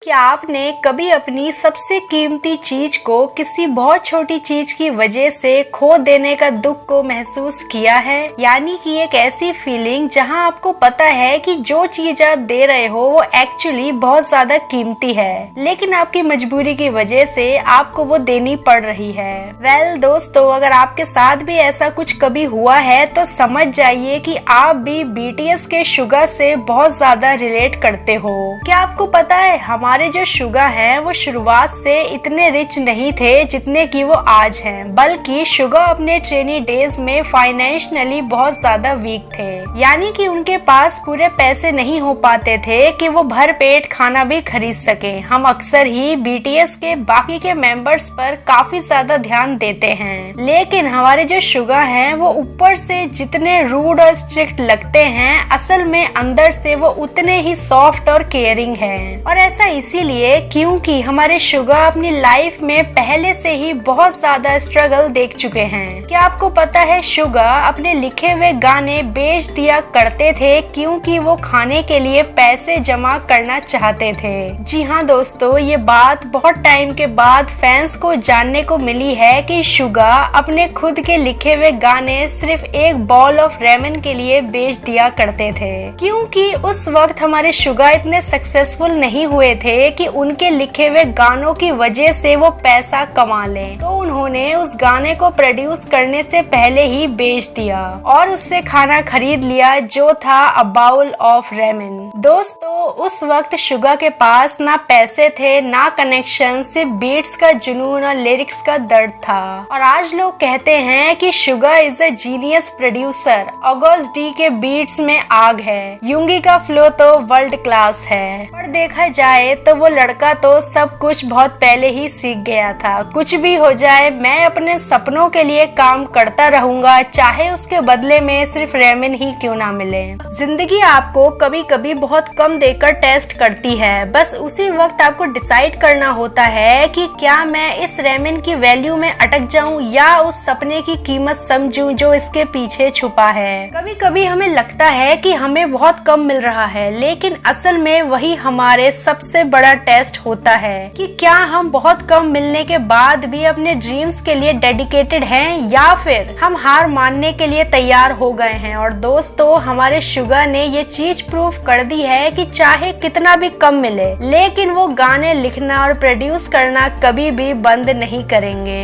क्या आपने कभी अपनी सबसे कीमती चीज को किसी बहुत छोटी चीज की वजह से खो देने का दुख को महसूस किया है? यानी कि एक ऐसी फीलिंग जहां आपको पता है कि जो चीज आप दे रहे हो वो एक्चुअली बहुत ज्यादा कीमती है, लेकिन आपकी मजबूरी की वजह से आपको वो देनी पड़ रही है। दोस्तों, अगर आपके साथ भी ऐसा कुछ कभी हुआ है तो समझ जाइए कि आप भी बीटीएस के शुगा से बहुत ज्यादा रिलेट करते हो। क्या आपको पता है हमारे जो शुगा हैं वो शुरुआत से इतने रिच नहीं थे जितने कि वो आज हैं, बल्कि शुगा अपने ट्रेनी डेज में फाइनेंशियली बहुत ज्यादा वीक थे। यानी कि उनके पास पूरे पैसे नहीं हो पाते थे कि वो भर पेट खाना भी खरीद सके। हम अक्सर ही बीटीएस के बाकी के मेंबर्स पर काफी ज्यादा ध्यान देते हैं, लेकिन हमारे जो शुगा हैं वो ऊपर से जितने रूड और स्ट्रिक्ट लगते हैं, असल में अंदर से वो उतने ही सॉफ्ट और केयरिंग हैं। और ऐसा इसीलिए क्योंकि हमारे शुगा अपनी लाइफ में पहले से ही बहुत ज्यादा स्ट्रगल देख चुके हैं। क्या आपको पता है शुगा अपने लिखे हुए गाने बेच दिया करते थे क्योंकि वो खाने के लिए पैसे जमा करना चाहते थे। जी हाँ दोस्तों, ये बात बहुत टाइम के बाद फैंस को जानने को मिली है कि शुगा अपने खुद के लिखे हुए गाने सिर्फ एक बॉल ऑफ रेमन के लिए बेच दिया करते थे, क्योंकि उस वक्त हमारे शुगा इतने सक्सेसफुल नहीं हुए थे कि उनके लिखे हुए गानों की वजह से वो पैसा कमा लें। तो उन्होंने उस गाने को प्रोड्यूस करने से पहले ही बेच दिया और उससे खाना खरीद लिया जो था अ बाउल ऑफ रेमन। दोस्तों, उस वक्त शुगा के पास ना पैसे थे ना कनेक्शन, सिर्फ बीट्स का जुनून और लिरिक्स का दर्द था। और आज लोग कहते हैं कि Suga is a genius producer. August D के बीट्स में आग है, यूंगी का फ्लो तो वर्ल्ड क्लास है। और देखा जाए तो वो लड़का तो सब कुछ बहुत पहले ही सीख गया था। कुछ भी हो जाए, मैं अपने सपनों के लिए काम करता रहूंगा, चाहे उसके बदले में सिर्फ रेमन ही क्यों ना मिले। जिंदगी आपको कभी कभी बहुत कम देकर टेस्ट करती है। बस उसी वक्त आपको डिसाइड करना होता है कि क्या मैं इस रेमन की वैल्यू में अटक जाऊं या उस सपने की कीमत समझूं जो इसके पीछे छुपा है। कभी कभी हमें लगता है कि हमें बहुत कम मिल रहा है, लेकिन असल में वही हमारे सबसे बड़ा टेस्ट होता है कि क्या हम बहुत कम मिलने के बाद भी अपने ड्रीम्स के लिए डेडिकेटेड हैं या फिर हम हार मानने के लिए तैयार हो गए हैं। और दोस्तों, हमारे शुगा ने ये चीज प्रूव कर दी है कि चाहे कितना भी कम मिले, लेकिन वो गाने लिखना और प्रोड्यूस करना कभी भी बंद नहीं करेंगे।